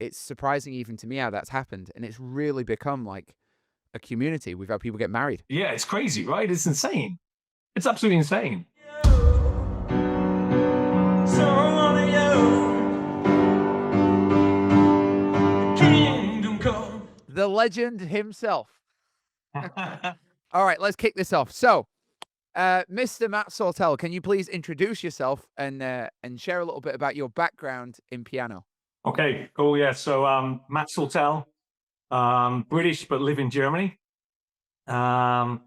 it's surprising even to me how that's happened, and it's really become like a community. We've had people get married. Yeah, it's crazy, right? It's insane. It's absolutely insane. The legend himself. All right, let's kick this off. So, Mr. Matt Sortel, can you please introduce yourself and share a little bit about your background in piano? Okay, cool. Yeah. So Matt Sortel, British but live in Germany. Um,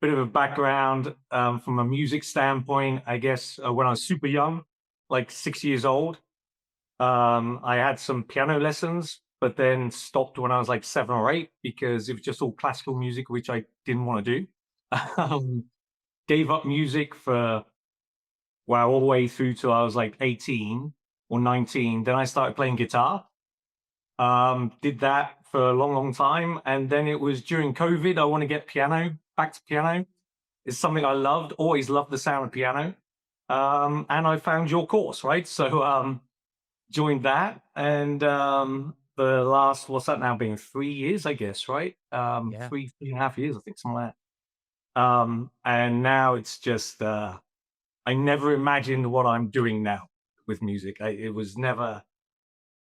Bit of a background from a music standpoint. I guess when I was super young, like 6 years old, I had some piano lessons, but then stopped when I was like 7 or 8 because it was just all classical music, which I didn't want to do. um, Gave up music for well all the way through till I was like 18 or 19. Then I started playing guitar. Did that for a long, long time. And then it was during COVID, I want to get back to piano. It's something I loved, always loved the sound of piano. And I found your course, right? So joined that. And the last, what's that now being 3 years, I guess, right? Yeah. 3.5 years, I think, something like that. And now it's just, I never imagined what I'm doing now with music. It was never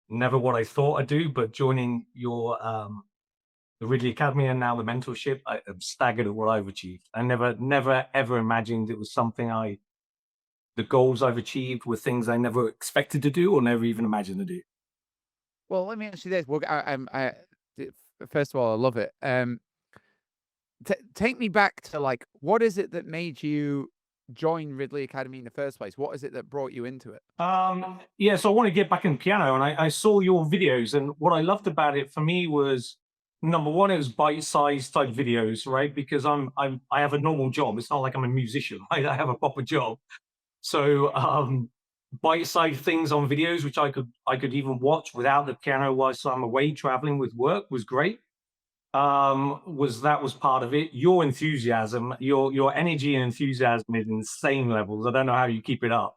what I thought I'd do, but joining your the Ridley Academy and now the mentorship, I am staggered at what I've achieved. I never ever imagined it was something the goals I've achieved were things I never expected to do or never even imagined to do. Well, let me ask you this. Well, first of all, I love it. Take me back to like, what is it that made you join Ridley Academy in the first place? What is it that brought you into it? Yeah, so I want to get back in piano, and I saw your videos, and what I loved about it for me was number one, it was bite-sized type videos, right? Because I have a normal job. It's not like I'm a musician, right? I have a proper job. So bite-sized things on videos, which I could even watch without the piano whilst I'm away traveling with work was great. Was part of it. Your enthusiasm, your energy and enthusiasm is insane levels. I don't know how you keep it up.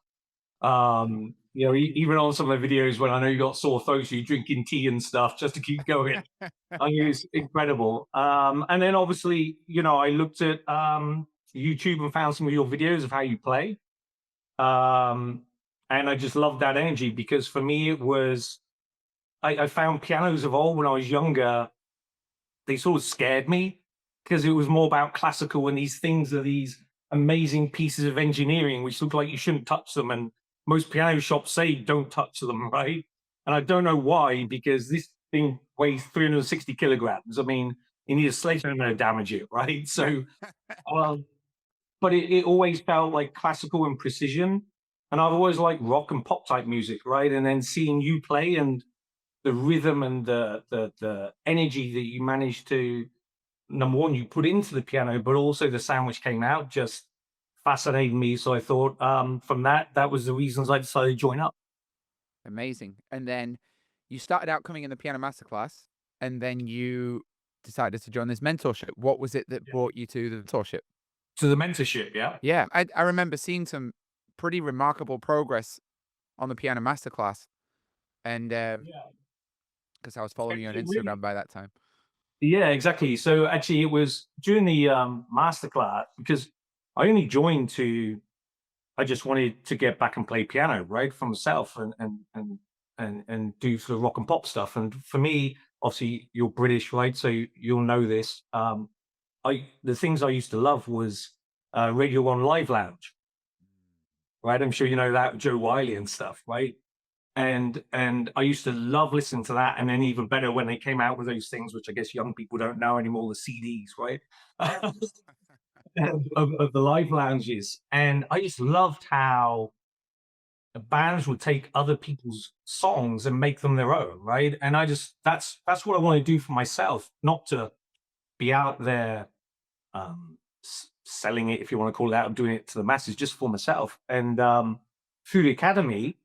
Even on some of the videos when I know you got sore throats, you drinking tea and stuff just to keep going. I mean, it's incredible. And then obviously, I looked at YouTube and found some of your videos of how you play. Um, and I just loved that energy because for me, it was, I found pianos of old when I was younger, they sort of scared me because it was more about classical and these things are these amazing pieces of engineering which look like you shouldn't touch them. And most piano shops say don't touch them, right? And I don't know why, because this thing weighs 360 kilograms. I mean, you need a sledgehammer to damage it, right? So, um, but it always felt like classical and precision. And I've always liked rock and pop type music, right? And then seeing you play and the rhythm and the energy that you managed to, number one, you put into the piano, but also the sound which came out just fascinated me. So I thought from that was the reasons I decided to join up. Amazing. And then you started out coming in the piano masterclass, and then you decided to join this mentorship. What was it that Yeah. brought you to the mentorship? To the mentorship, yeah. Yeah, I remember seeing some pretty remarkable progress on the piano masterclass, and Yeah. because I was following you on It really, Instagram by that time. yeah, exactly. So actually, it was during the masterclass because I only joined to. I just wanted to get back and play piano, right, for myself and do sort of rock and pop stuff. And for me, obviously, you're British, right? So you'll know this. I the things I used to love was Radio One Live Lounge, right? I'm sure you know that Joe Wiley and stuff, right? And I used to love listening to that, and then even better when they came out with those things, which I guess young people don't know anymore, the CDs, right? of the live lounges, and I just loved how the bands would take other people's songs and make them their own, right? And I just that's what I want to do for myself, not to be out there selling it, if you want to call it that, or doing it to the masses, just for myself. And through the academy,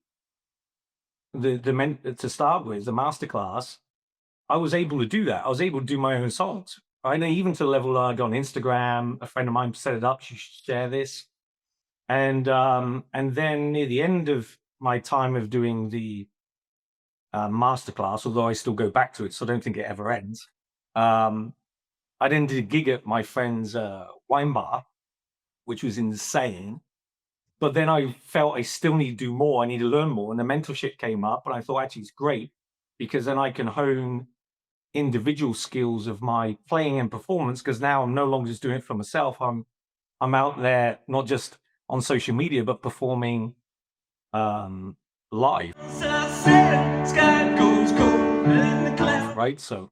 to start with, the masterclass, I was able to do that. I was able to do my own songs. Right? And even to the level that I got on Instagram, a friend of mine set it up. You should share this. And then near the end of my time of doing Masterclass, although I still go back to it, so I don't think it ever ends. Um, I then did a gig at my friend's wine bar, which was insane. But then I felt I still need to do more. I need to learn more. And the mentorship came up, and I thought actually it's great because then I can hone individual skills of my playing and performance. Because now I'm no longer just doing it for myself. I'm out there not just on social media, but performing live. Right. So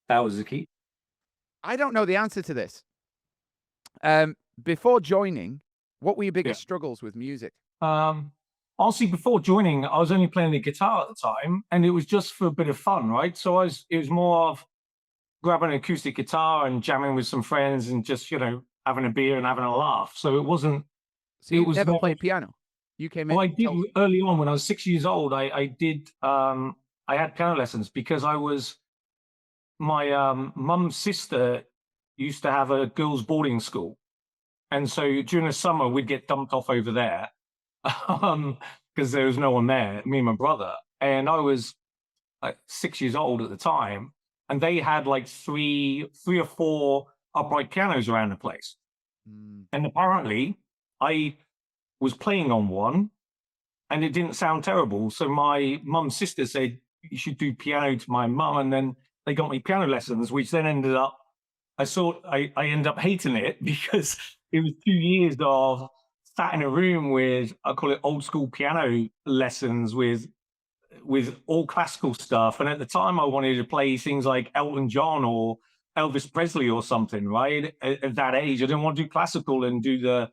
that was the key. I don't know the answer to this. Before joining, what were your biggest struggles with music? Honestly, before joining, I was only playing the guitar at the time, and it was just for a bit of fun, right? So it was more of grabbing an acoustic guitar and jamming with some friends and just, having a beer and having a laugh. So it wasn't, So it you was never never, played piano? You came well, in I did told early on when I was 6 years old. I did, I had piano lessons because my mum's sister used to have a girls' boarding school. And so during the summer, we'd get dumped off over there because there was no one there, me and my brother. And I was like 6 years old at the time. And they had like three or four upright pianos around the place. Mm. And apparently I was playing on one and it didn't sound terrible. So my mum's sister said, you should do piano to my mum. And then they got me piano lessons, which then ended up, I ended up hating it because it was 2 years of sat in a room with, I call it old school piano lessons with all classical stuff. And at the time I wanted to play things like Elton John or Elvis Presley or something, right? At that age, I didn't want to do classical and do the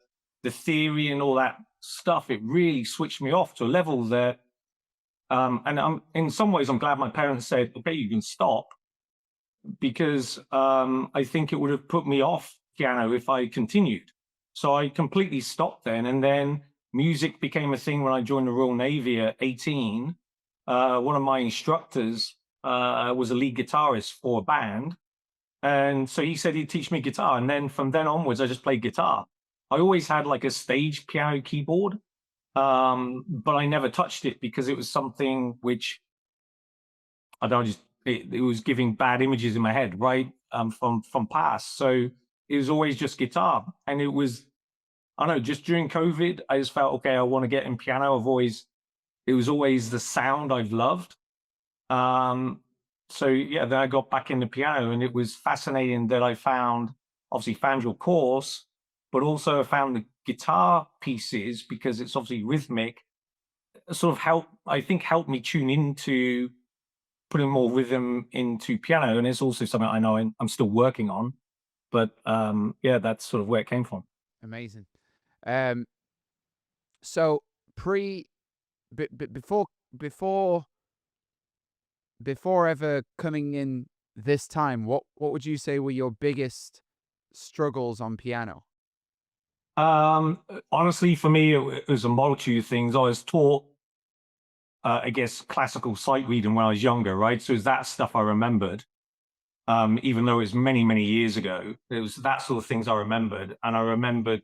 theory and all that stuff. It really switched me off to a level that, and I'm in some ways, I'm glad my parents said, okay, you can stop, because I think it would have put me off piano if I continued. So I completely stopped then. And then music became a thing when I joined the Royal Navy at 18. One of my instructors was a lead guitarist for a band. And so he said he'd teach me guitar. And then from then onwards, I just played guitar. I always had like a stage piano keyboard, but I never touched it because it was something which I don't know, just it was giving bad images in my head, right? From past. So it was always just guitar. And it was, I don't know, just during COVID, I just felt, okay, I want to get in piano. It was always the sound I've loved. So yeah, then I got back into piano, and it was fascinating that I obviously found your course, but also I found the guitar pieces, because it's obviously rhythmic, sort of helped me tune into putting more rhythm into piano. And it's also something I know I'm still working on, but yeah, that's sort of where it came from. Amazing. So before before before ever coming in this time, what would you say were your biggest struggles on piano? Honestly, for me, it was a multitude of things. I was taught, I guess, classical sight reading when I was younger, right? So it's that stuff I remembered. Even though it was many, many years ago, it was that sort of things I remembered. And I remembered,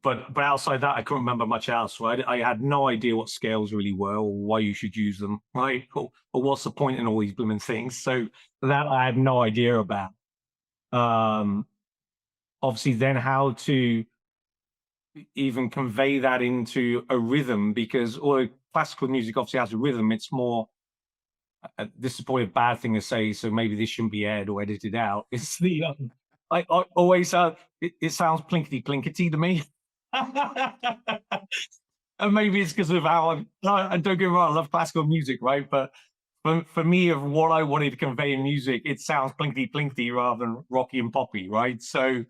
but outside that, I couldn't remember much else, right? I had no idea what scales really were or why you should use them, right? Or what's the point in all these blooming things. So that I had no idea about. Um, Obviously, then how to even convey that into a rhythm, because although classical music obviously has a rhythm, it's more, this is probably a bad thing to say, so maybe this shouldn't be aired or edited out. It's I always it sounds plinkety plinkety to me. And maybe it's because of how I don't get me wrong, I love classical music, right? But for me, of what I wanted to convey in music, it sounds plinkety plinkety rather than rocky and poppy, right? So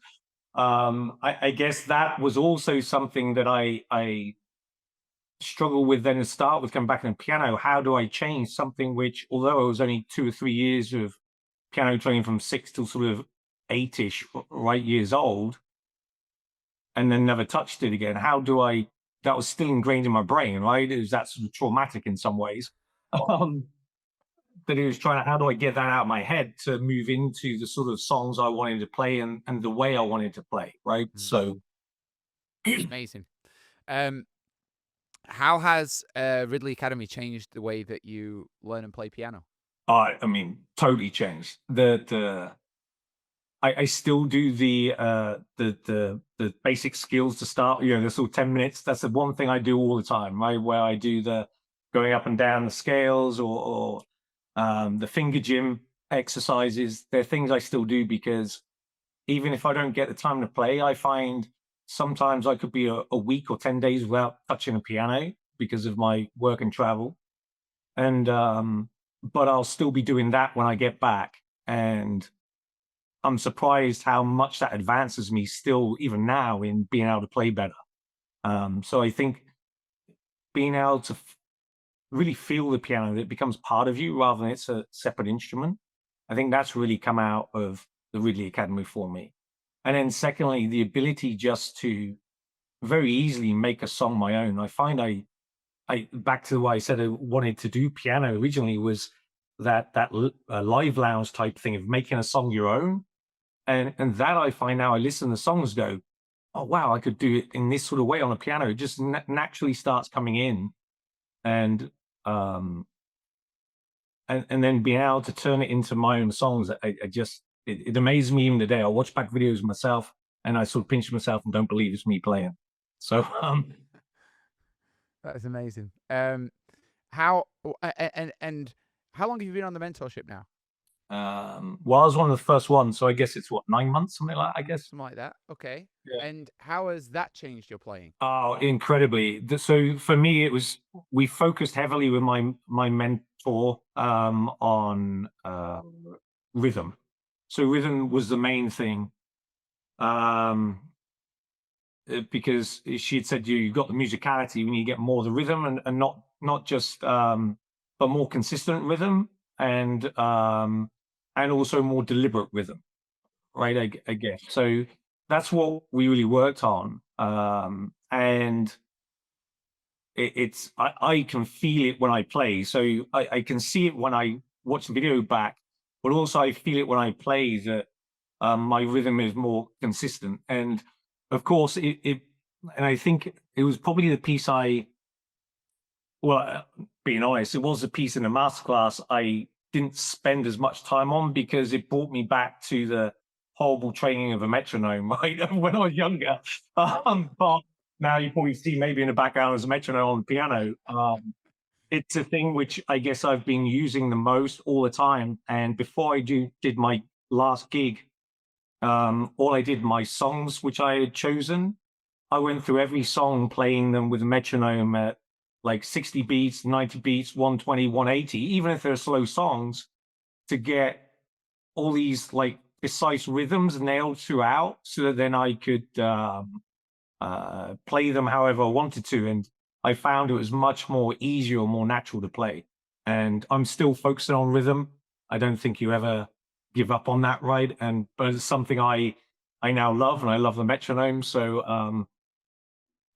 I guess that was also something that I struggle with then to start with, coming back in piano. How do I change something which, although it was only 2 or 3 years of piano training from 6 till sort of 8ish, right, years old, and then never touched it again? How do I, that was still ingrained in my brain, right? It was that sort of traumatic in some ways. Um, that it was trying to, how do I get that out of my head to move into the sort of songs I wanted to play and the way I wanted to play, right? Mm. So Amazing. Um, How has Ridley Academy changed the way that you learn and play piano? I mean, totally changed. I still do the basic skills to start, the sort of 10 minutes. That's the one thing I do all the time, right? Where I do the going up and down the scales or the finger gym exercises. They're things I still do because even if I don't get the time to play, I find sometimes I could be a week or 10 days without touching a piano because of my work and travel. And but I'll still be doing that when I get back. And I'm surprised how much that advances me still, even now, in being able to play better. So I think being able to really feel the piano, that it becomes part of you rather than it's a separate instrument. I think that's really come out of the Ridley Academy for me. And then secondly, the ability just to very easily make a song my own. I find I back to why I said I wanted to do piano originally was that live lounge type thing of making a song your own. And that I find now I listen to songs go, oh wow, I could do it in this sort of way on a piano. It just naturally starts coming in, and um, and then being able to turn it into my own songs. I just it amazes me even today. I watch back videos myself, and I sort of pinch myself and don't believe it's me playing. So That is amazing. And how long have you been on the mentorship now? well, I was one of the first ones, so I guess it's what 9 months, something like that, I guess. Something like that. Okay. Yeah. And how has that changed your playing? Oh, incredibly. So for me, it was we focused heavily with my mentor on rhythm. So rhythm was the main thing um, because she had said you got the musicality, we need to get more of the rhythm and not just but more consistent rhythm and also more deliberate rhythm, right? I guess so. That's what we really worked on, and I can feel it when I play. So I can see it when I watch the video back, but also I feel it when I play that my rhythm is more consistent. And of course, and I think it was probably the piece being honest, it was the piece in the masterclass I didn't spend as much time on because it brought me back to the horrible training of a metronome, right? When I was younger. But now you probably see maybe in the background as a metronome on the piano. It's a thing which I guess I've been using the most all the time. And before I did my last gig, all I did my songs which I had chosen. I went through every song playing them with a metronome at like 60 beats, 90 beats, 120, 180, even if they're slow songs, to get all these like precise rhythms nailed throughout so that then I could play them however I wanted to. And I found it was much more easier, more natural to play. And I'm still focusing on rhythm. I don't think you ever give up on that, right? But it's something I now love, and I love the metronome. So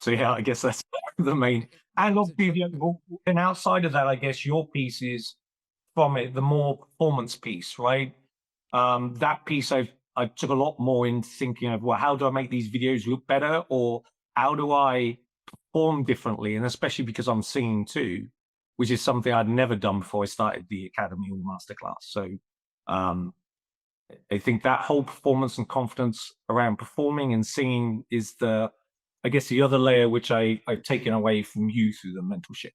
yeah, I guess that's the main. And obviously, and outside of that, I guess your piece is from it the more performance piece, right? That piece I took a lot more in thinking of, well, how do I make these videos look better, or how do I perform differently? And especially because I'm singing too, which is something I'd never done before I started the academy or masterclass. So um, I think that whole performance and confidence around performing and singing is I guess, the other layer which I've taken away from you through the mentorship.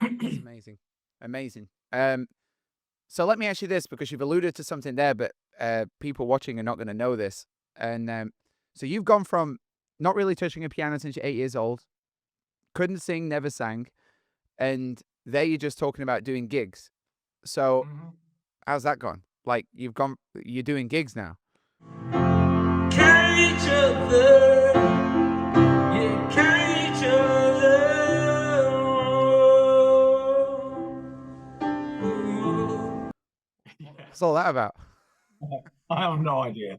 That's amazing. Amazing. So let me ask you this, because you've alluded to something there, but people watching are not going to know this. And so you've gone from not really touching a piano since you're 8 years old, couldn't sing, never sang, and there you're just talking about doing gigs. So Mhm. how's that gone? Like you're doing gigs now. Carry each other, yeah, carry each other. What's all that about? I have no idea.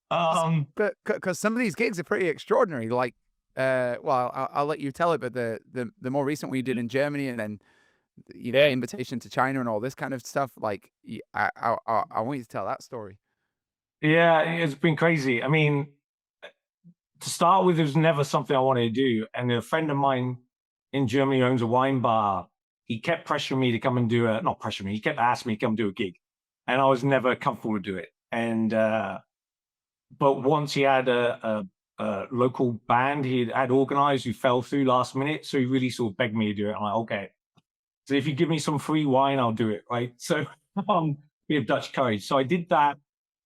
um, But because some of these gigs are pretty extraordinary. Like, well, I'll let you tell it. But the more recent we did in Germany, and then invitation to China and all this kind of stuff. Like, I want you to tell that story. yeah, it's been crazy. I mean, to start with, it was never something I wanted to do. And a friend of mine in Germany owns a wine bar. He kept pressuring me to come and do not pressuring me, he kept asking me to come do a gig. And I was never comfortable to do it. And, but once he had a local band he had organized who fell through last minute. So he really sort of begged me to do it. I'm like, okay. So if you give me some free wine, I'll do it. Right. So we have Dutch courage. So I did that,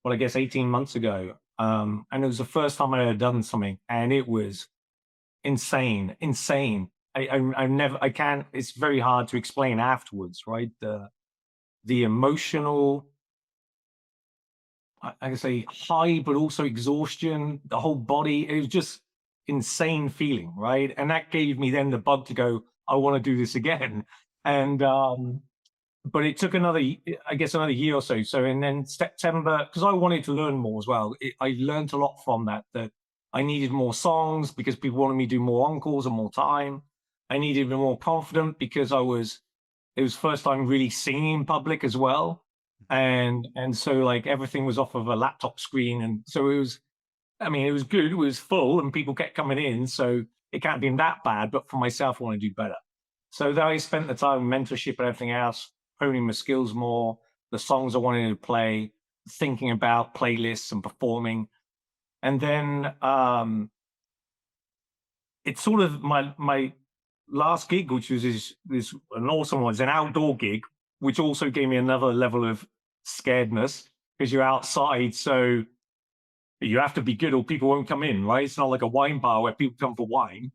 well, I guess 18 months ago. And it was the first time I had done something, and it was insane. I can't, it's very hard to explain afterwards, right? The emotional, I can say high, but also exhaustion, the whole body. It was just insane feeling, right? And that gave me then the bug to go, I want to do this again. And but it took another year or so. So, and then September, because I wanted to learn more as well. I learned a lot from that I needed more songs because people wanted me to do more encores and more time. I needed to be more confident because it was first time really singing in public as well. And so like everything was off of a laptop screen. And so it was good. It was full and people kept coming in. So it can't be that bad, but for myself, I want to do better. So then I spent the time mentorship and everything else, honing my skills more, the songs I wanted to play, thinking about playlists and performing. And then it's sort of my last gig, which was this an awesome one. It's an outdoor gig, which also gave me another level of scaredness because you're outside. So you have to be good or people won't come in, right? It's not like a wine bar where people come for wine.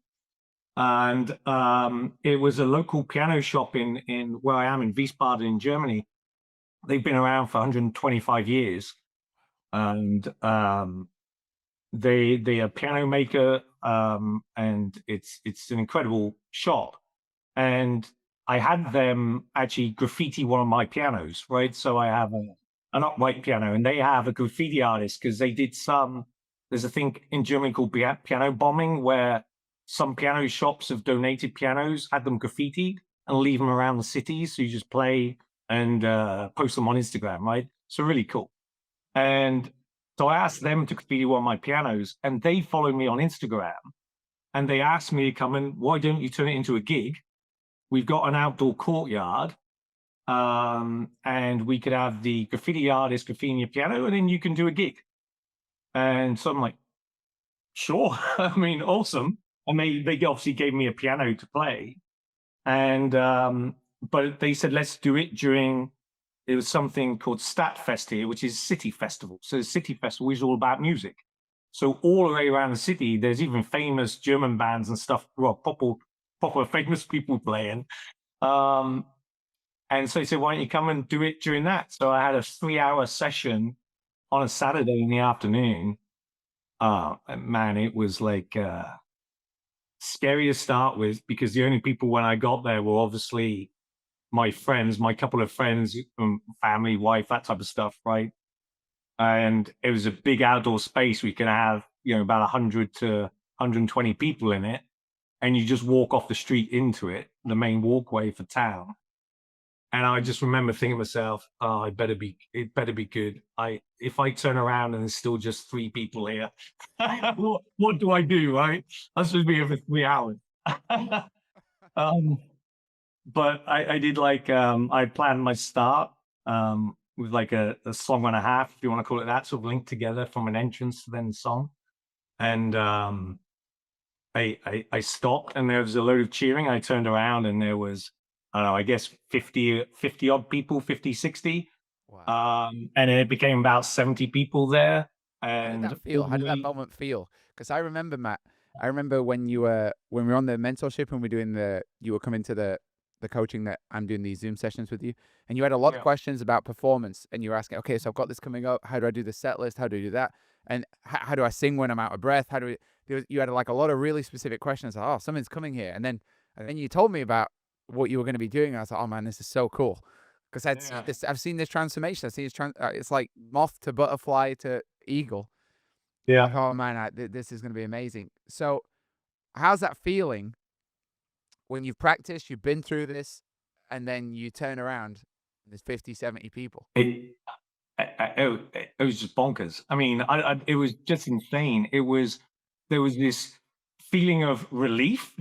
And it was a local piano shop in where I am in Wiesbaden in Germany. They've been around for 125 years, and they are a piano maker, and it's an incredible shop. And I had them actually graffiti one of my pianos, right? So I have an upright piano, and they have a graffiti artist because they did there's a thing in Germany called piano bombing, where some piano shops have donated pianos, had them graffitied, and leave them around the cities. So you just play and post them on Instagram, right? So really cool. And so I asked them to graffiti one of my pianos, and they followed me on Instagram. And they asked me to come and, why don't you turn it into a gig? We've got an outdoor courtyard, and we could have the graffiti artist graffitiing your piano, and then you can do a gig. And so I'm like, sure. I mean, awesome. And they obviously gave me a piano to play. And but they said, let's do it during, it was something called Stadtfest here, which is City Festival. So the City Festival is all about music. So all the way around the city, there's even famous German bands and stuff, well, proper famous people playing. And so he said, why don't you come and do it during that? So I had a 3-hour session on a Saturday in the afternoon. Man, it was like scary to start with, because the only people when I got there were obviously my friends, my couple of friends, family, wife, that type of stuff, right? And it was a big outdoor space. We could have, about 100 to 120 people in it. And you just walk off the street into it, the main walkway for town. And I just remember thinking to myself, oh, it better be good. If I turn around and there's still just 3 people here, what do I do, right? I'm supposed to be here for 3 hours. But I did I planned my start with like a song and a half, if you want to call it that, sort of linked together from an entrance to then the song. And I stopped, and there was a load of cheering. I turned around and there was, I don't know, I guess 50 odd people, 50, 60. Wow. And it became about 70 people there. And How did that feel? How did that moment feel? Because I remember, Matt, when we were on the mentorship and you were coming to the coaching that I'm doing these Zoom sessions with you, and you had a lot of questions about performance, and you were asking, okay, so I've got this coming up. How do I do the set list? How do I do that? And how do I sing when I'm out of breath? You had like a lot of really specific questions. Like, oh, something's coming here. And then you told me about what you were going to be doing. And I was like, oh man, this is so cool. Because I've seen this transformation. I've seen it's like moth to butterfly to eagle. Yeah. Like, oh man, this is going to be amazing. So how's that feeling when you've practiced, you've been through this, and then you turn around and there's 50, 70 people? It was just bonkers. I mean, it was just insane. It was there was this feeling of relief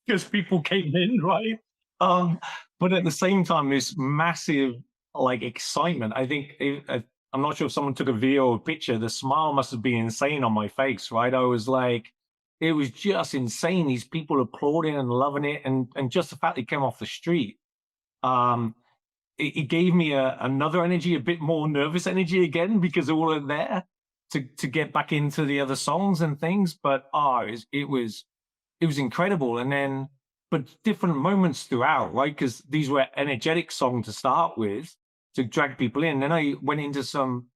because people came in, right? Um, but at the same time, this massive like excitement. I think I'm not sure if someone took a video or a picture. The smile must have been insane on my face, right? I was like, it was just insane. These people applauding and loving it, and just the fact they came off the street. Um, it gave me another energy, a bit more nervous energy again because all of there to get back into the other songs and things. But it was incredible. And then, but different moments throughout, right? Because these were energetic songs to start with to drag people in. Then I went into some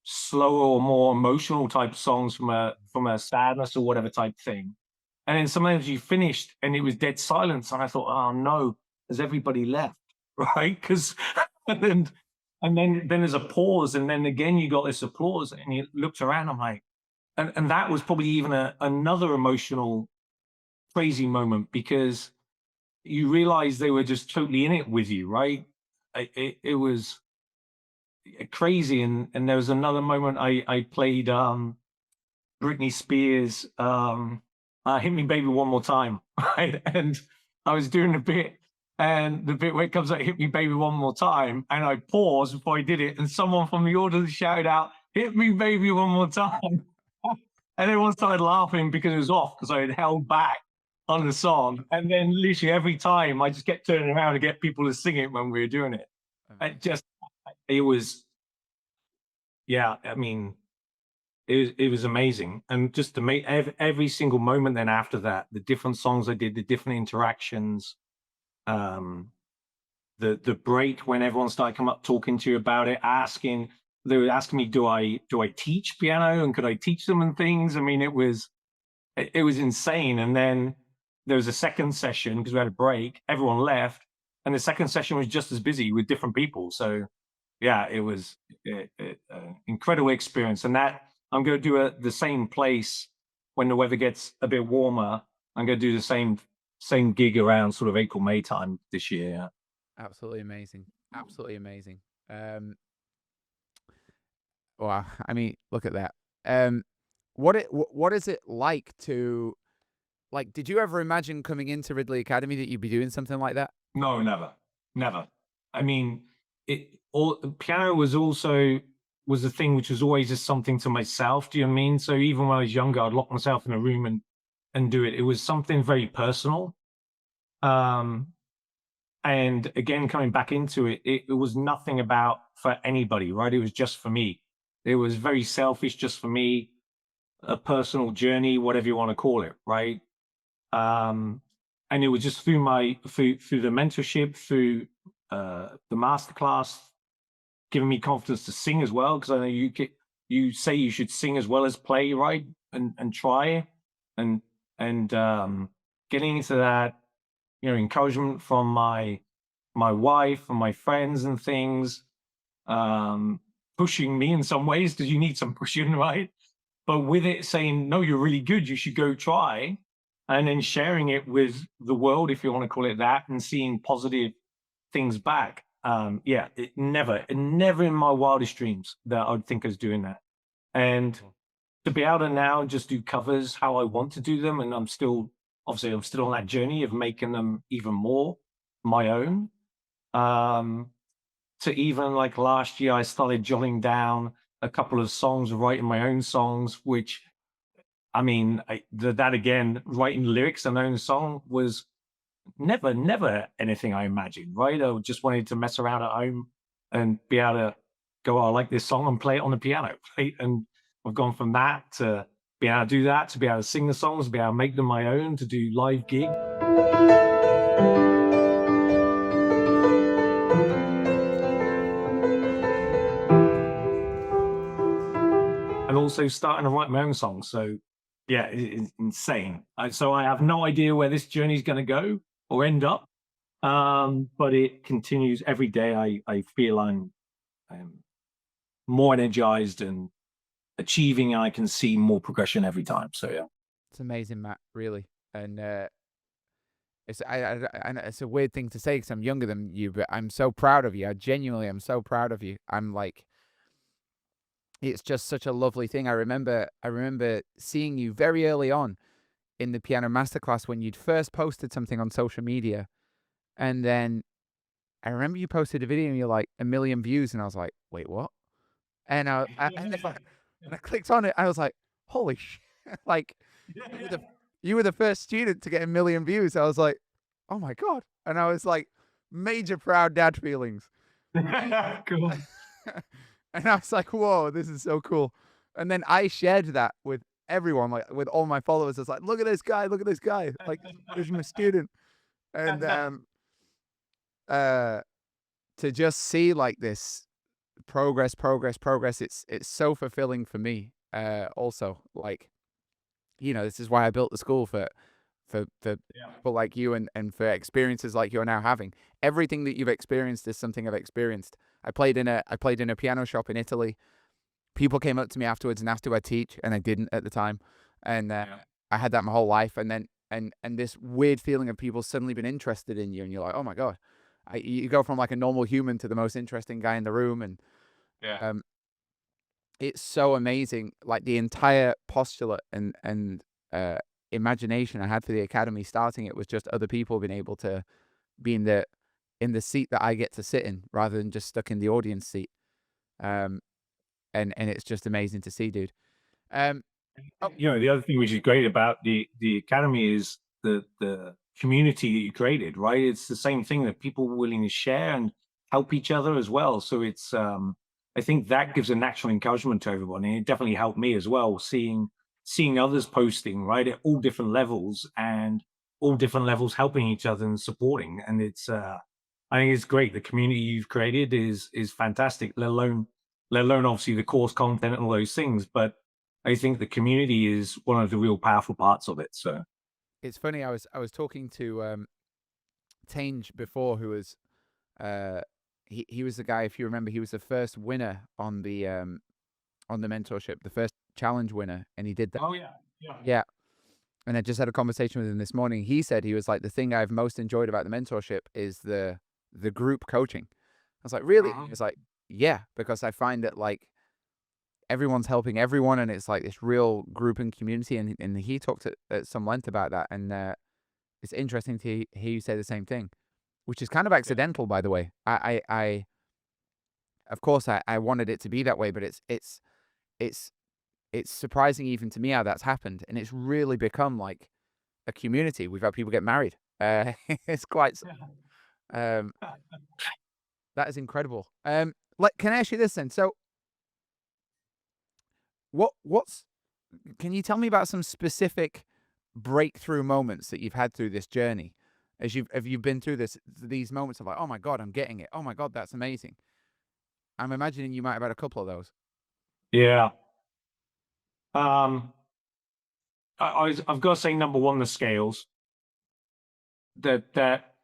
slower or more emotional type songs from a sadness or whatever type thing. And then sometimes you finished and it was dead silence. And I thought, oh no, has everybody left? Right? Because and then there's a pause, and then again you got this applause, and you looked around. I'm like, and that was probably even another emotional crazy moment because you realize they were just totally in it with you, right? It was crazy. And there was another moment I played Britney Spears Hit Me Baby One More Time, right? And I was doing a bit, and the bit where it comes out Hit Me Baby One More Time, and I paused before I did it, and someone from the audience shouted out, Hit Me Baby One More Time. And everyone started laughing because it was off because I had held back on the song. And then literally every time I just kept turning around to get people to sing it when we were doing it. It was, yeah, I mean, it was amazing. And just to make every single moment then after that, the different songs I did, the different interactions, um, the break when everyone started coming up talking to you about it, they were asking me, do I teach piano and could I teach them and things? I mean, it was insane. And then there was a second session because we had a break, everyone left, and the second session was just as busy with different people. So yeah, it was an incredible experience. And that I'm going to do the same place when the weather gets a bit warmer. I'm going to do the same gig around sort of April, May time this year. Yeah. Absolutely amazing. Absolutely amazing. Wow. I mean, look at that. What is it like to did you ever imagine coming into Ridley Academy that you'd be doing something like that? No, never, never. I mean, piano was a thing which was always just something to myself. Do you know what I mean? So even when I was younger, I'd lock myself in a room and do it. It was something very personal. And again, coming back into it, it was nothing about for anybody, right? It was just for me. It was very selfish, just for me, a personal journey, whatever you want to call it, right? And it was just through the mentorship, through the masterclass, giving me confidence to sing as well. Because I know you say you should sing as well as play, right? And try and getting into that, encouragement from my wife and my friends and things, pushing me in some ways because you need some pushing, right? But with it saying, no, you're really good, you should go try, and then sharing it with the world, if you want to call it that, and seeing positive things back. Yeah, it never in my wildest dreams that I'd think I was doing that. And to be able to now just do covers how I want to do them, and I'm still on that journey of making them even more my own. To even like last year, I started jotting down a couple of songs, writing my own songs, which I mean, that again, writing lyrics and my own song was never anything I imagined, right? I just wanted to mess around at home and be able to go, oh, I like this song and play it on the piano, right? And I've gone from that to be able to do that, to be able to sing the songs, to be able to make them my own, to do live gigs. And also starting to write my own songs. So yeah, it's insane. So I have no idea where this journey is going to go or end up. But it continues every day. I feel I'm more energized and achieving. I can see more progression every time. So yeah, It's amazing, Matt, really. And it's a weird thing to say because I'm younger than you, but I'm so proud of you. I genuinely am so proud of you. I'm like, it's just such a lovely thing. I remember seeing you very early on in the piano masterclass when you'd first posted something on social media, and then I remember you posted a video and you're like 1 million views, and I was like, wait, what? And and I clicked on it. I was like, holy shit! Like you were the you were the first student to get 1 million views. I was like, oh my god! And I was like, major proud dad feelings. Cool. And I was like, whoa, this is so cool. And then I shared that with everyone, like with all my followers. I was like, look at this guy, look at this guy. Like, this is my student. And uh to just see like this progress, it's so fulfilling for me. Also, like, this is why I built the school for Yeah. people like you, and for experiences like you're now having. Everything that you've experienced is something I've experienced. I played in a piano shop in Italy. People came up to me afterwards and asked do I teach, and I didn't at the time. And Yeah. I had that my whole life, and then and this weird feeling of people suddenly being interested in you, and you're like, oh my god, you go from like a normal human to the most interesting guy in the room. And Yeah. um, it's so amazing. Like the entire postulate and uh, imagination I had for the academy starting it was just other people being able to be in the seat that I get to sit in, rather than just stuck in the audience seat. Um, and it's just amazing to see, dude. Um, oh, The other thing which is great about the academy is the community that you created, right? It's the same thing that people are willing to share and help each other as well. So it's I think that gives a natural encouragement to everyone, and it definitely helped me as well, seeing others posting, right, at all different levels, and all different levels helping each other and supporting. And it's I think it's great. The community you've created is fantastic, let alone obviously the course content and all those things. But I think the community is one of the real powerful parts of it. So it's funny. I was talking to Tange before, who was uh he was the guy. If you remember, he was the first winner on the mentorship, the first challenge winner, and he did that. oh yeah, yeah, Yeah. And I just had a conversation with him this morning. He said he was like, the thing I've most enjoyed about the mentorship is the group coaching. I was like, really? He uh-huh. was like, yeah, because I find that like everyone's helping everyone, and it's like this real group and community. And he talked at some length about that, and it's interesting to hear you say the same thing, which is kind of Yeah. accidental, by the way. I of course I wanted it to be that way, but it's it's surprising even to me how that's happened, and it's really become like a community. We've had people get married. It's quite um, that is incredible. Like, can I ask you this then? So, what's can you tell me about some specific breakthrough moments that you've had through this journey? As you've been through these moments of like, oh my god, I'm getting it. Oh my god, that's amazing. I'm imagining you might have had a couple of those. Yeah. Um, I've got to say, number one, the scales. That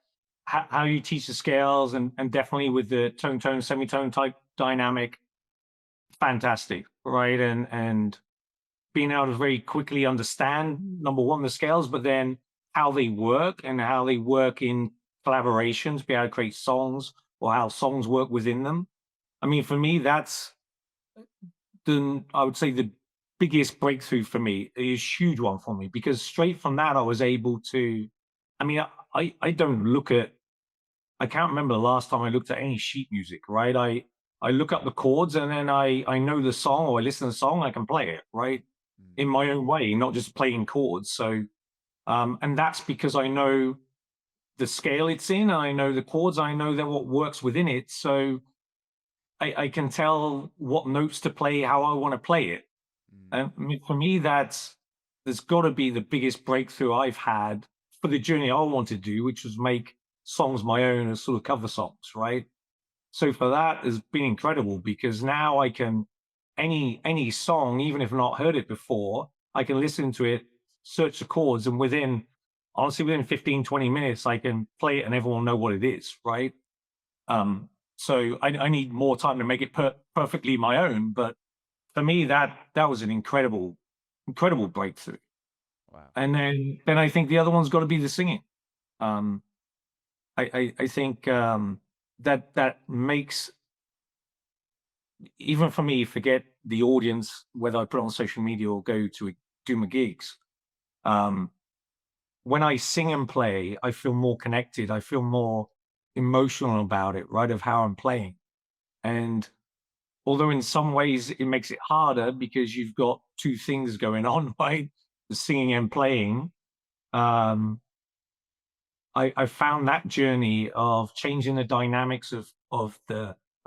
how you teach the scales, and definitely with the tone semitone type dynamic, fantastic, right? And being able to very quickly understand, number one, the scales, but then how they work and how they work in collaborations, be able to create songs, or how songs work within them. I mean, for me, that's I would say the biggest breakthrough for me, is a huge one for me, because straight from that I was able to. I mean, I don't look at. I can't remember the last time I looked at any sheet music. Right, I look up the chords, and then I know the song, or I listen to the song, I can play it right Mm, in my own way, not just playing chords. So and that's because I know the scale it's in, and I know the chords, I know that what works within it. So I can tell what notes to play, how I want to play it. mm, And I mean, for me, there's got to be the biggest breakthrough I've had for the journey I want to do, which was make songs my own as sort of cover songs, right? So for that has been incredible, because now I can, any song, even if I've not heard it before, I can listen to it, search the chords, and within 15, 20 minutes, I can play it and everyone know what it is, right? So I need more time to make it perfectly my own. But for me, that was an incredible breakthrough. wow. And then I think the other one's got to be the singing. Um, I think that makes even for me, forget the audience, whether I put it on social media or go to do my gigs. Um, when I sing and play, I feel more connected. I feel more emotional about it, right? Of how I'm playing. And although in some ways it makes it harder because you've got two things going on, right? The singing and playing. Um, I found that journey of changing the dynamics of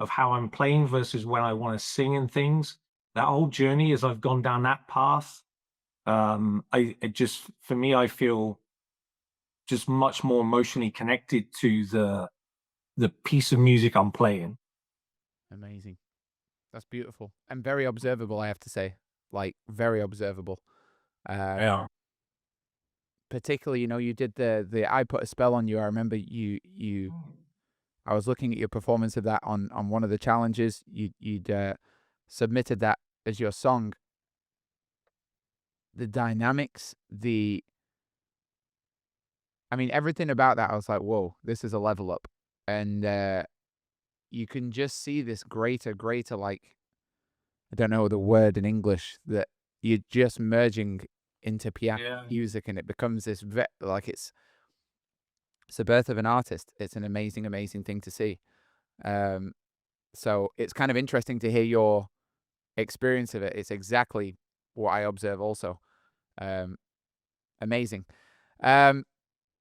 how I'm playing versus when I want to sing and things. That whole journey, as I've gone down that path, I it just for me, I feel just much more emotionally connected to the piece of music I'm playing. Amazing. That's beautiful and very observable, I have to say. Like, very observable. Um, Yeah. particularly, you did the I Put a Spell on You. I remember you I was looking at your performance of that on one of the challenges. You'd submitted that as your song. The dynamics, I mean, everything about that, I was like, whoa, this is a level up. And you can just see this greater, like, I don't know the word in English, that you're just merging into piano Yeah. music, and it becomes this like it's the birth of an artist. It's an amazing thing to see. Um, so it's kind of interesting to hear your experience of it. It's exactly what I observe also. Um, amazing. Um,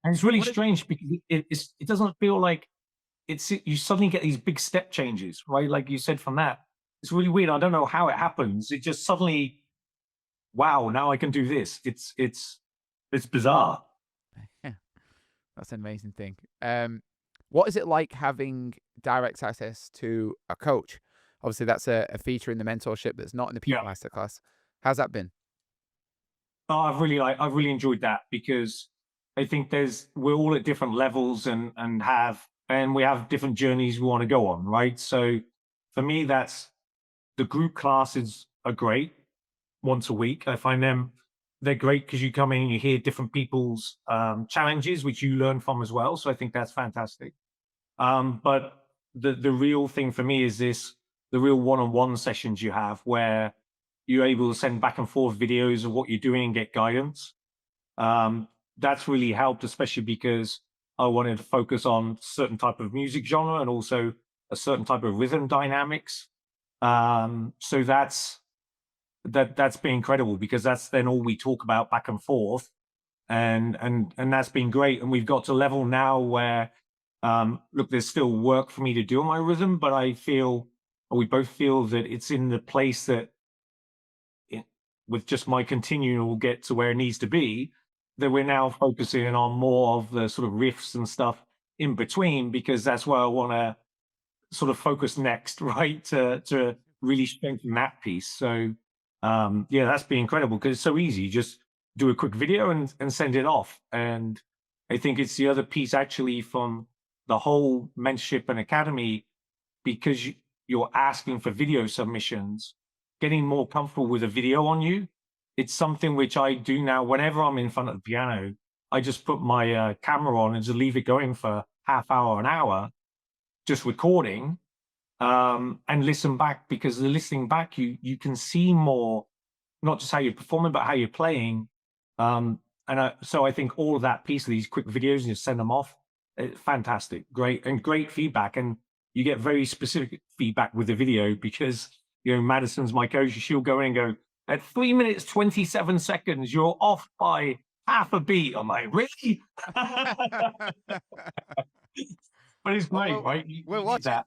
And it's really what? strange because it doesn't feel like you suddenly get these big step changes, right? Like you said from that. It's really weird. I don't know how it happens. It just suddenly, wow, now I can do this. It's bizarre. Yeah, that's an amazing thing. What is it like having direct access to a coach? Obviously, that's a feature in the mentorship that's not in the Yeah. People Masterclass. How's that been? Oh, I've really enjoyed that because I think we're all at different levels and we have different journeys we want to go on, right? So for me, that's the group classes are great once a week. I find they're great because you come in and you hear different people's challenges, which you learn from as well. So I think that's fantastic. But the real thing for me is the real one-on-one sessions you have where you're able to send back and forth videos of what you're doing and get guidance. Um, that's really helped, especially because I wanted to focus on certain type of music genre and also a certain type of rhythm dynamics. So that's been incredible because that's then all we talk about back and forth, and that's been great. And we've got to level now where look, there's still work for me to do on my rhythm, but I feel, or we both feel that it's in the place that it, with just my continuing will get to where it needs to be, that we're now focusing on more of the sort of riffs and stuff in between, because that's where I want to sort of focus next, right? To really strengthen that piece. So yeah, that's been incredible because it's so easy. You just do a quick video and send it off. And I think it's the other piece actually from the whole mentorship and academy, because you're asking for video submissions, getting more comfortable with a video on you. It's something which I do now whenever I'm in front of the piano. I just put my camera on and just leave it going for half hour, an hour, just recording, and listen back, because the listening back, you can see more, not just how you're performing, but how you're playing. So I think all of that piece of these quick videos and you send them off, fantastic, great feedback, and you get very specific feedback with the video because Madison's my coach. She'll go in and go, at 3 minutes 27 seconds, you're off by half a beat. I'm like, really? But it's Well, great, right? we'll You need watch it. that.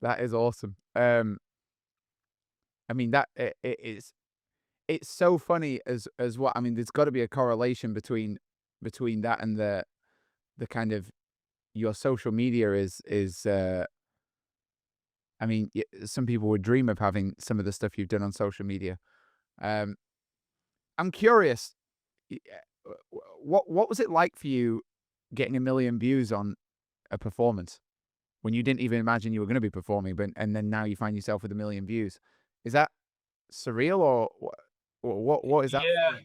That is awesome. I mean that it is. It's so funny as what I mean. There's got to be a correlation between that and the kind of your social media is. I mean, some people would dream of having some of the stuff you've done on social media. Um, I'm curious, what was it like for you getting 1 million views on a performance when you didn't even imagine you were going to be performing, but and then now you find yourself with 1 million views? Is that surreal or what is that? Yeah,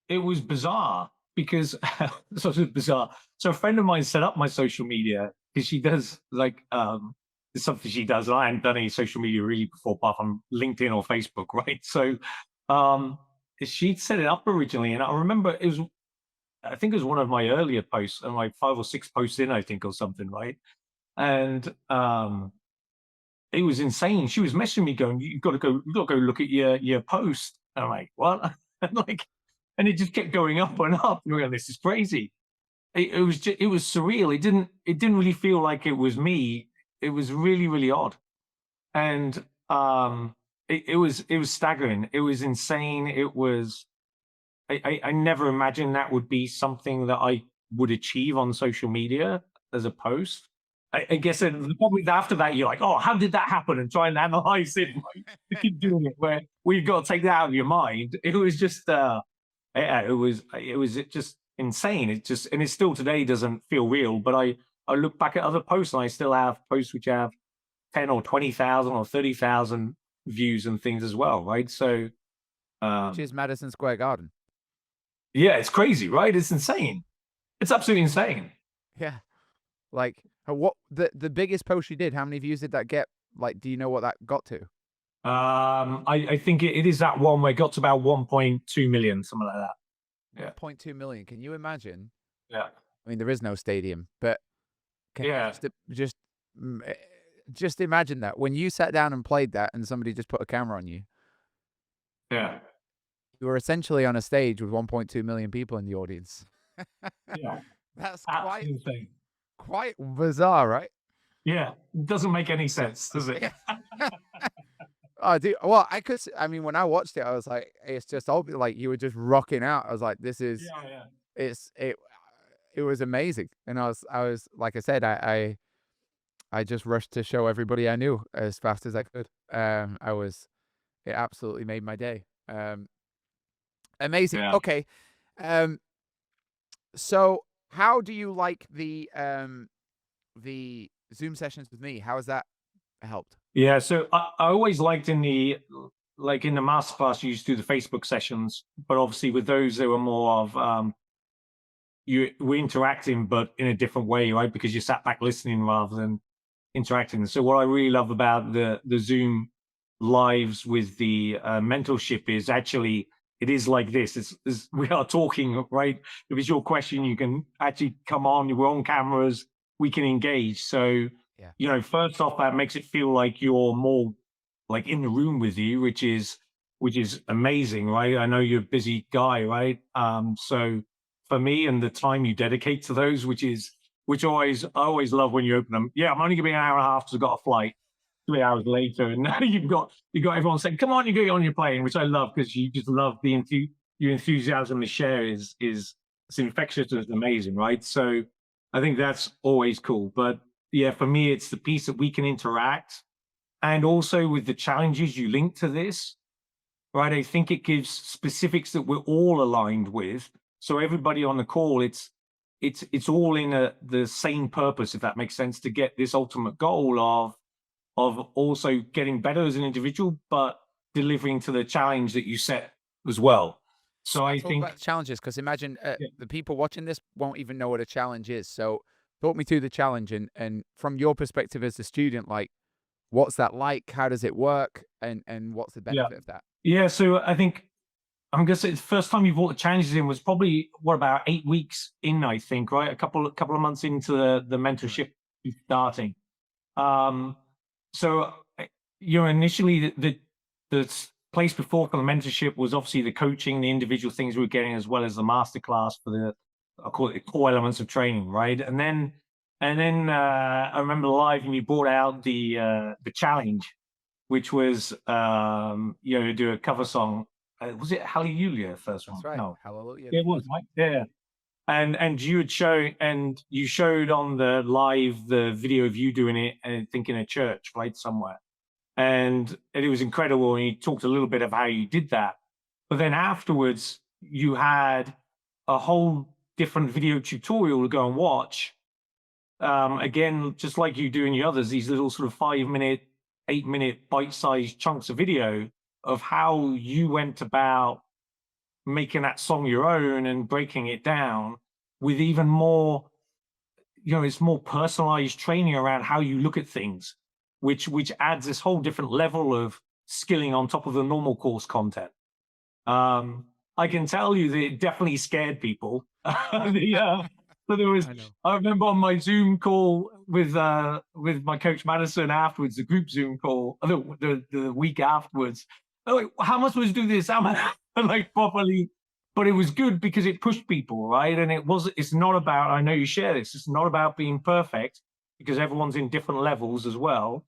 it was bizarre because sort of bizarre. So a friend of mine set up my social media because she does like it's something she does. I hadn't done any social media really before, apart from LinkedIn or Facebook, right? So um, she'd set it up originally, and I remember I think it was one of my earlier posts, and like 5 or 6 posts in, I think, or something, right? And it was insane. She was messaging me going, "You've got to go, you've got to go look at your post." And I'm like, "What?" And like, and it just kept going up and up. And we're going, "This is crazy." It was surreal. It didn't really feel like it was me. It was really, really odd. And it was staggering. It was insane. It was I never imagined that would be something that I would achieve on social media as a post. I guess the problem is after that, you're like, oh, how did that happen? And try and analyze it. You keep doing it where we've got to take that out of your mind. It was just, yeah, it was just insane. It just, and it still today doesn't feel real. But I look back at other posts and I still have posts which have 10 or 20,000 or 30,000 views and things as well. Right. So, Which um, is Madison Square Garden. yeah, it's crazy, right? It's insane. It's absolutely insane. Yeah. Like what the biggest post you did, how many views did that get? Like, do you know what that got to? I think it is that one where it got to about 1.2 million, something like that. Yeah. 1.2 million. Can you imagine? Yeah. I mean, there is no stadium, but can you Yeah. mm, eh, just imagine that when you sat down and played that, and somebody just put a camera on you, Yeah. you were essentially on a stage with 1.2 million people in the audience. Yeah. That's Absolutely insane. quite bizarre, right? Yeah. Doesn't make any sense, does it? Yeah. Oh, dude. Well, I mean, when I watched it, I was like, it's just obvious. Like you were just rocking out. I was like, this is, Yeah. Yeah. it's, it was amazing. And like I said, I just rushed to show everybody I knew as fast as I could. It absolutely made my day. Amazing. Yeah. Okay. Um, so how do you like the Zoom sessions with me? How has that helped? Yeah. So I always liked in the masterclass, you used to do the Facebook sessions, but obviously with those, they were more of, you were interacting, but in a different way, right? Because you sat back listening rather than interacting. So what I really love about the Zoom lives with the mentorship is actually it is like this. We are talking, right? If it's your question, you can actually come on. We're on cameras. We can engage. So Yeah. first off, that makes it feel like you're more like in the room with you, which is amazing, right? I know you're a busy guy, right? So for me and the time you dedicate to those, which I always love when you open them. Yeah, I'm only gonna be an hour and a half because I've got a flight. 3 hours later, and now you've got everyone saying, "Come on, you get on your plane," which I love because you just love your enthusiasm to share is it's infectious and it's amazing, right? So I think that's always cool. But yeah, for me, it's the piece that we can interact, and also with the challenges you link to this, right? I think it gives specifics that we're all aligned with. So everybody on the call, it's all in the same purpose, if that makes sense, to get this ultimate goal of also getting better as an individual, but delivering to the challenge that you set as well. So I Talk about think, the challenges, because imagine yeah, the people watching this won't even know what a challenge is. So talk me through the challenge, and from your perspective as a student, like what's that like? How does it work? And what's the yeah, benefit of that? yeah. So I think I'm gonna say the first time you brought the challenges in was probably what about 8 weeks in, I think, right? A couple of months into the Correct. mentorship starting. Um, so initially the place before for the mentorship was obviously the coaching, the individual things we were getting, as well as the masterclass for the I call it the core elements of training, right? And then I remember live and you brought out the challenge, which was do a cover song. Was it Hallelujah first That's one? right. No, Hallelujah. it was right. Yeah, and you showed on the live the video of you doing it, and I think in a church, right, somewhere, and it was incredible. And you talked a little bit of how you did that, but then afterwards you had a whole different video tutorial to go and watch. Again, just like you do in your others, these little sort of 5 minute, 8 minute bite-sized chunks of video of how you went about making that song your own and breaking it down with even more, it's more personalized training around how you look at things. which adds this whole different level of skilling on top of the normal course content. I can tell you that it definitely scared people. So there was, I know. I remember on my Zoom call with my coach Madison afterwards, the group Zoom call, the week afterwards. Oh, like, how am I supposed to do this? How am I like properly? But it was good because it pushed people, right? And it's not about, I know you share this, it's not about being perfect because everyone's in different levels as well.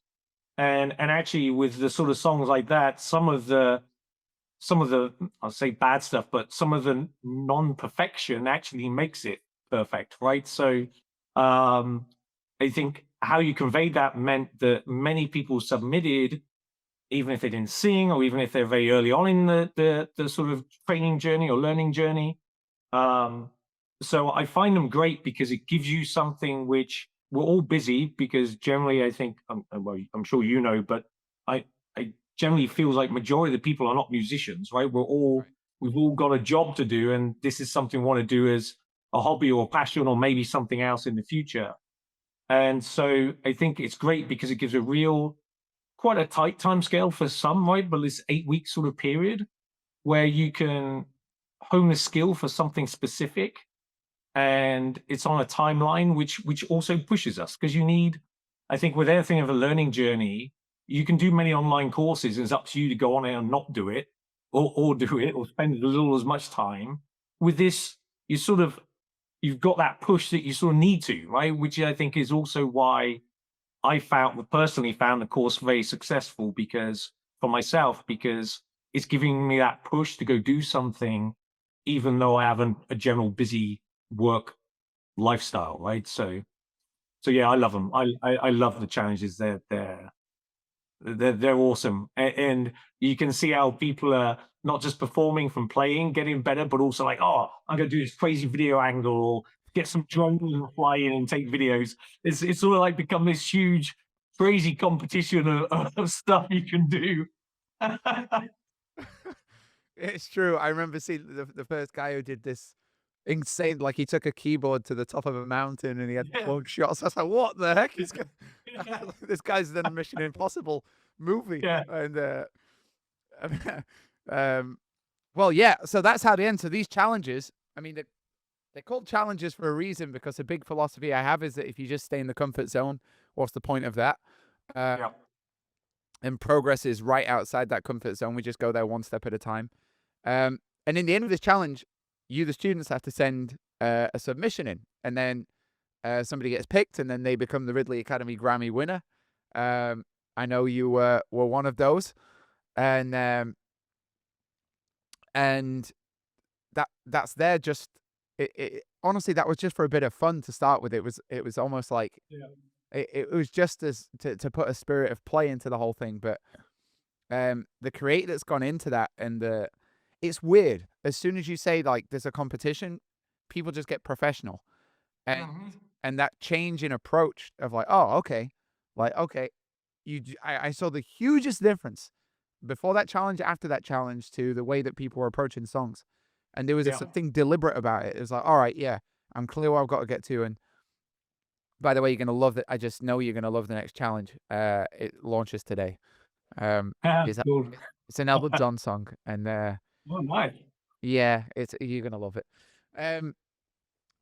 And actually with the sort of songs like that, some of the I'll say bad stuff, but some of the non-perfection actually makes it perfect, right? So I think how you conveyed that meant that many people submitted, even if they didn't sing, or even if they're very early on in the sort of training journey or learning journey. So I find them great because it gives you something which we're all busy, because generally I think, well, I'm sure you know, but I generally feels like majority of the people are not musicians, right? Right. We've all got a job to do, and this is something we want to do as a hobby or passion, or maybe something else in the future. And so I think it's great because it gives a real, quite a tight time scale for some, right? But this 8 week sort of period where you can hone the skill for something specific, and it's on a timeline which also pushes us, because you need, I think with anything of a learning journey, you can do many online courses and it's up to you to go on it and not do it, or do it, or spend a little as much time. With this, you've got that push that you sort of need to, right? Which I think is also why I personally found the course very successful, because for myself, because it's giving me that push to go do something, even though I have a general busy work lifestyle, right? So yeah, I love them. I love the challenges. They're awesome, and you can see how people are not just performing from playing, getting better, but also like, oh, I'm gonna do this crazy video angle, or get some drones and fly in and take videos. It's sort of like become this huge, crazy competition of stuff you can do. It's true. I remember seeing the first guy who did this insane, like he took a keyboard to the top of a mountain and he had Yeah, mug shots. I was like, what the heck is yeah, this guy's done a Mission Impossible movie. yeah, And um well, yeah, so that's how they end. So these challenges, I mean, they're called challenges for a reason, because a big philosophy I have is that if you just stay in the comfort zone, what's the point of that? Uh, yeah, and progress is right outside that comfort zone. We just go there one step at a time. And in the end of this challenge, you, the students, have to send a submission in, and then somebody gets picked, and then they become the Ridley Academy Grammy winner. I know you were one of those, and and that's there just honestly, that was just for a bit of fun to start with. It was almost like yeah, it was just as to put a spirit of play into the whole thing. But the creator that's gone into that, and it's weird. As soon as you say like there's a competition, people just get professional, and mhm, that change in approach of like, oh, okay, like okay, I saw the hugest difference before that challenge, after that challenge, to the way that people were approaching songs, and there was yeah. something deliberate about it. It was like, all right, yeah, I'm clear where I've got to get to, and by the way, you're gonna love it. I just know you're gonna love the next challenge. It launches today. Is that Cool. it's an Elton John song, and Oh, nice. yeah, it's you're gonna love it. Um,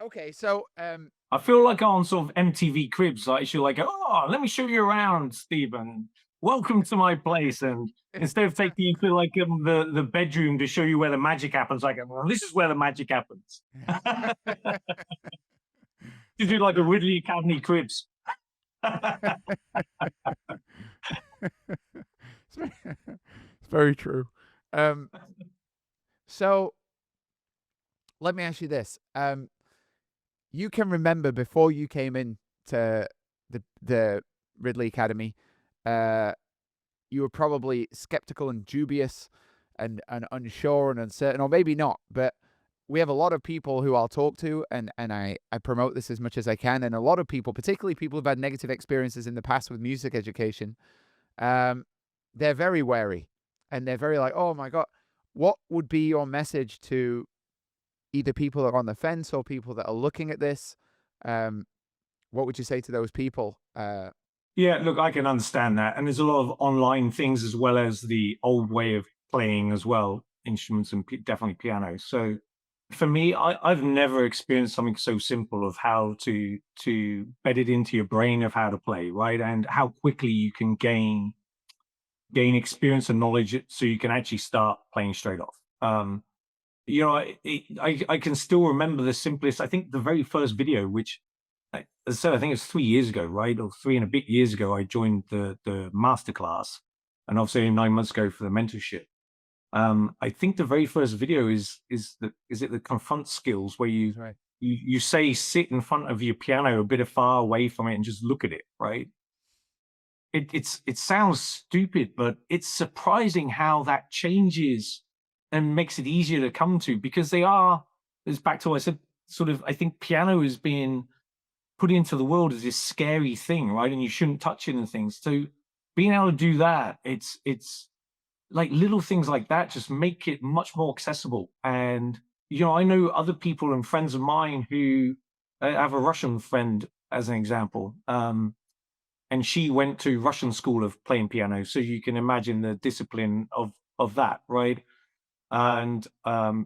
okay, so I feel like on sort of MTV Cribs, like you're like, oh, let me show you around, Stephen. Welcome to my place. And instead of taking you to like the bedroom to show you where the magic happens, like, well, this is where the magic happens. You so do like a Ridley Academy Cribs. it's very, it's very true. Um, so let me ask you this: you can remember before you came in to the Ridley Academy, uh, you were probably skeptical and dubious, and unsure and uncertain, or maybe not. But we have a lot of people who I'll talk to, and I promote this as much as I can. And a lot of people, particularly people who've had negative experiences in the past with music education, um, they're very wary, and they're very like, oh my God, what would be your message to either people that are on the fence or people that are looking at this? Um, what would you say to those people? Yeah, look, I can understand that. And there's a lot of online things as well as the old way of playing as well, instruments and definitely piano. So for me, I've never experienced something so simple of how to bed it into your brain of how to play, right? And how quickly you can gain experience and knowledge so you can actually start playing straight off. I can still remember the simplest. I think the very first video, which, as I said, I think it's 3 years ago, right, or 3 and a bit years ago, I joined the Masterclass, and obviously 9 months ago for the mentorship. I think the very first video is it the confront skills where That's right. you say sit in front of your piano a bit of far away from it and just look at it, right? It sounds stupid, but it's surprising how that changes and makes it easier to come to because they are. It's back to what I said. Sort of, I think piano is being put into the world as this scary thing, right? And you shouldn't touch it and things. So being able to do that, it's like little things like that just make it much more accessible. And I know other people and friends of mine who I have a Russian friend as an example. And she went to Russian school of playing piano, so you can imagine the discipline of that, right? And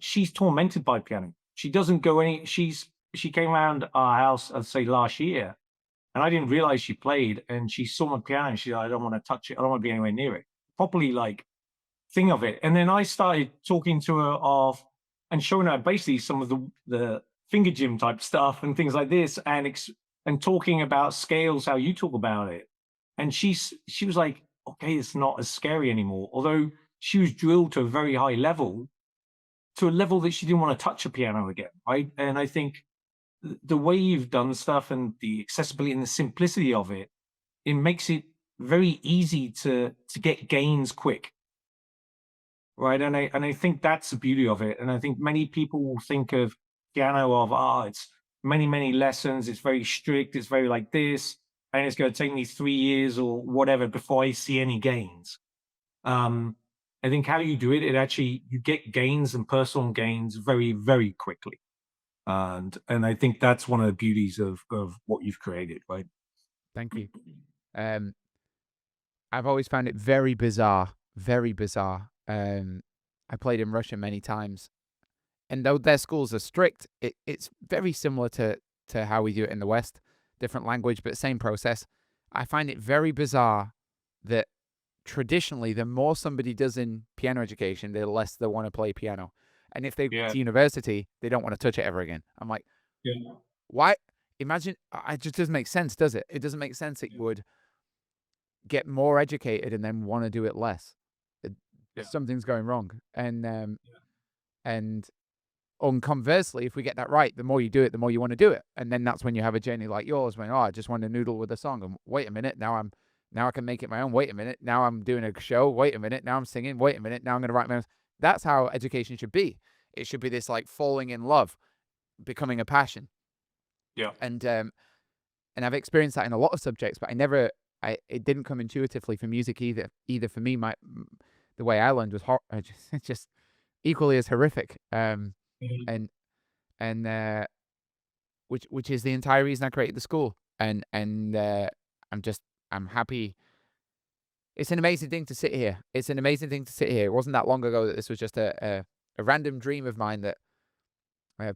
she's tormented by piano. She doesn't go any. She came around our house, I'd say last year, and I didn't realize she played. And she saw my piano, and she's like, "I don't want to touch it. I don't want to be anywhere near it." Properly, like thing of it. And then I started talking to her of and showing her basically some of the finger gym type stuff and things like this, and talking about scales, how you talk about it. And she was like, okay, it's not as scary anymore. Although she was drilled to a very high level, to a level that she didn't want to touch a piano again, right? And I think the way you've done stuff and the accessibility and the simplicity of it, it makes it very easy to get gains quick. Right, and I think that's the beauty of it, and I think many people will think of piano of, it's many, many lessons, it's very strict, it's very like this, and it's gonna take me 3 years or whatever before I see any gains. Um, I think how you do it, it actually you get gains and personal gains very, very quickly, and I think that's one of the beauties of what you've created, right? Thank you. Um, I've always found it very bizarre, very bizarre. I played in Russia many times, and though their schools are strict, it's very similar to how we do it in the West. Different language, but same process. I find it very bizarre that traditionally, the more somebody does in piano education, the less they want to play piano. And if they go Yeah, to university, they don't want to touch it ever again. I'm like, yeah, why? Imagine, it just doesn't make sense, does it? It doesn't make sense that you would get more educated and then want to do it less. It, yeah, something's going wrong. And conversely, if we get that right, the more you do it, the more you want to do it. And then that's when you have a journey like yours, when I just want to noodle with a song. And wait a minute, now I can make it my own. Wait a minute, now I'm doing a show. Wait a minute, now I'm singing. Wait a minute, now I'm going to write my own. That's how education should be. It should be this like falling in love, becoming a passion. yeah, And I've experienced that in a lot of subjects, but it didn't come intuitively for music either. Either for me, the way I learned was just equally as horrific. mhm, And and which is the entire reason I created the school. And I'm just I'm happy. It's an amazing thing to sit here. It's an amazing thing to sit here. It wasn't that long ago that this was just a random dream of mine that I,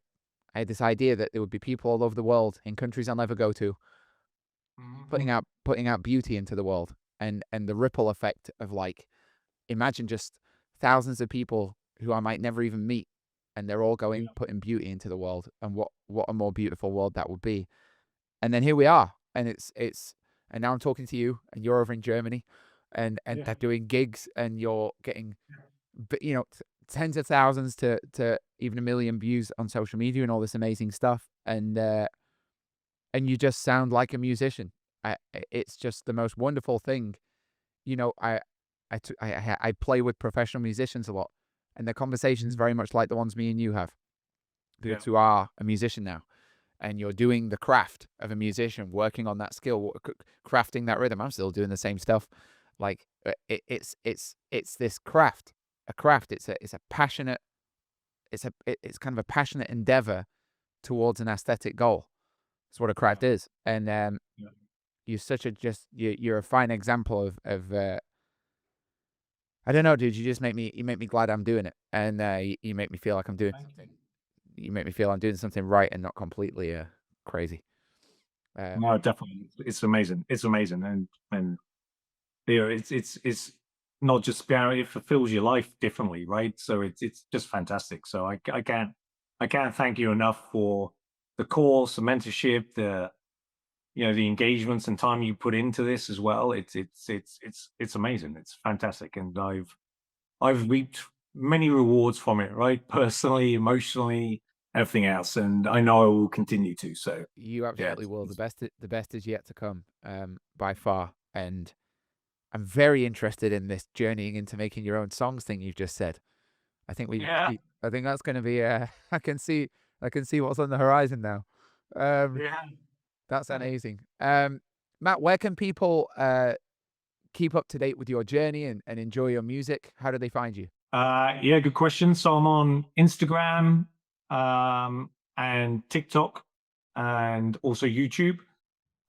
I had this idea that there would be people all over the world in countries I'll never go to mhm, putting out beauty into the world, and the ripple effect of, like, imagine just thousands of people who I might never even meet, and they're all going yeah, putting beauty into the world, and what a more beautiful world that would be. And then here we are, and it's and now I'm talking to you, and you're over in Germany, and yeah, they're doing gigs, and you're getting, tens of thousands to even 1 million views on social media and all this amazing stuff, and you just sound like a musician. It's just the most wonderful thing. You know, I play with professional musicians a lot, and the conversations mhm, very much like the ones me and you have, yeah, because who are a musician now, and you're doing the craft of a musician, working on that skill, crafting that rhythm. I'm still doing the same stuff. Like, it's this craft, a craft. It's a passionate. It's kind of a passionate endeavor towards an aesthetic goal. That's what a yeah, craft is. And yeah, you're such a you're a fine example of I don't know, dude. You make me glad I'm doing it, and you make me feel like I'm doing something. You make me feel I'm doing something right and not completely crazy. No, definitely, it's amazing. It's amazing, and you know, it's not just it fulfills your life differently, right? So it's just fantastic. So I can't thank you enough for the course, the mentorship, the the engagements and time you put into this as well. It's amazing. It's fantastic, and I've reaped many rewards from it, right? Personally, emotionally, everything else, and I know I will continue to. So You yeah, absolutely will. The best is yet to come, by far. And I'm very interested in this journeying into making your own songs thing you've just said. I think yeah, I think that's going to be. I can see what's on the horizon now. Um, yeah. that's amazing. Matt, where can people keep up to date with your journey and enjoy your music? How do they find you? Yeah, good question. So I'm on Instagram, and TikTok, and also YouTube,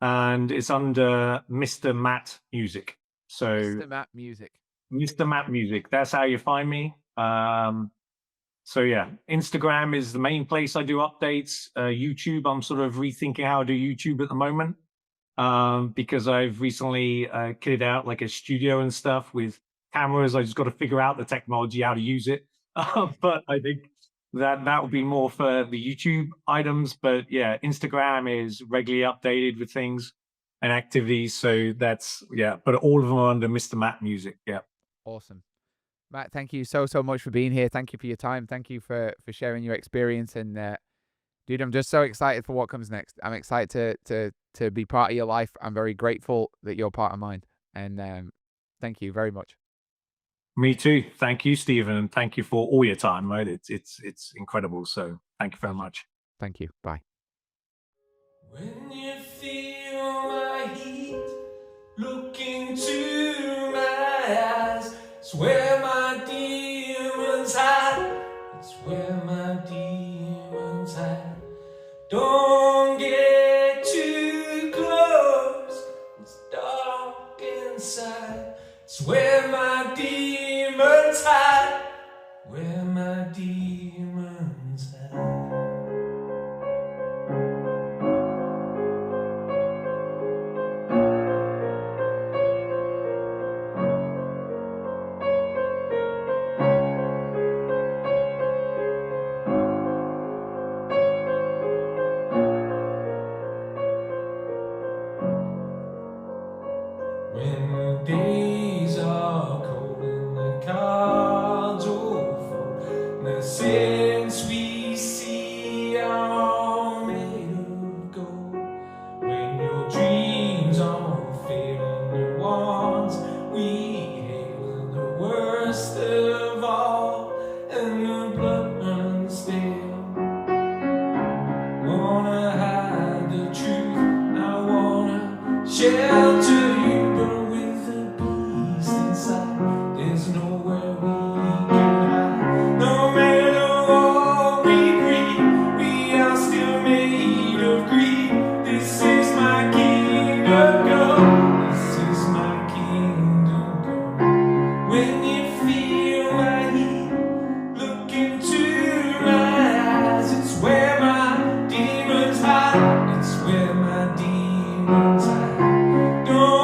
and it's under Mr. Matt Music. So Mr. Matt Music. Mr. Matt Music, that's how you find me. So yeah, Instagram is the main place I do updates. YouTube, I'm sort of rethinking how I do YouTube at the moment, because I've recently kitted out like a studio and stuff with cameras. I just got to figure out the technology, how to use it. But I think that would be more for the YouTube items. But yeah, Instagram is regularly updated with things and activities. So that's, yeah, but all of them are under Mr. Matt Music. Yeah. Awesome. Matt, thank you so much for being here. Thank you for your time. Thank you for sharing your experience. And dude, I'm just so excited for what comes next. I'm excited to be part of your life. I'm very grateful that you're part of mine. And thank you very much. Me too. Thank you, Stephen, and thank you for all your time. Right, it's incredible. So thank you very much. Thank you. Bye. When you feel my heat, look into my eyes. It's where my demons hide. It's where my demons hide. Don't get too close. It's dark inside. It's where my demons hide. Where my demons hide. When the days are cold and the cards all fall, and the sins we see are all made of gold. When your dreams all fail and the ones we hail are the worst of all, and the blood runs stale. Wanna hide the truth, I wanna shelter you. There's nowhere we can hide. No matter what we breathe, we are still made of greed. This is my kingdom come. This is my kingdom come. When you feel my heat, look into my eyes. It's where my demons hide. It's where my demons hide. Don't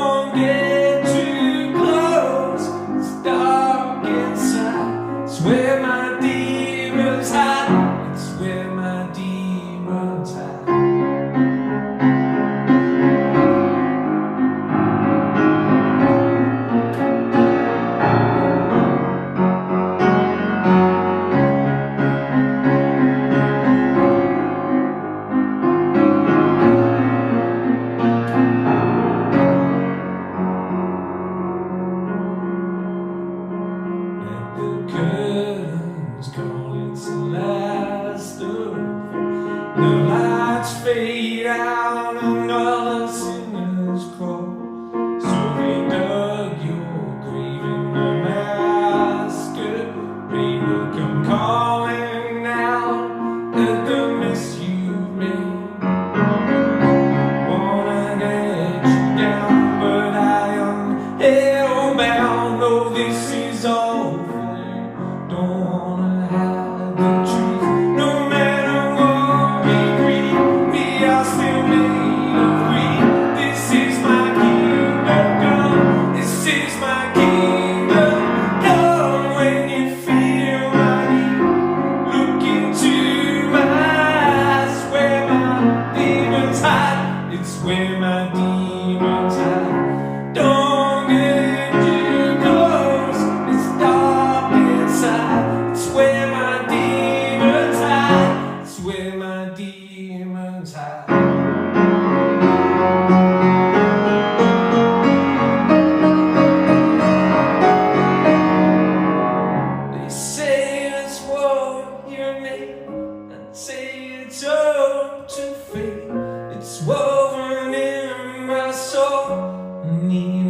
my demons hide. Don't get too close, it's dark inside. It's where my demons hide. It's where my demons hide. They say it's what you're made, and say it's up to fate. It's woven in my soul. I need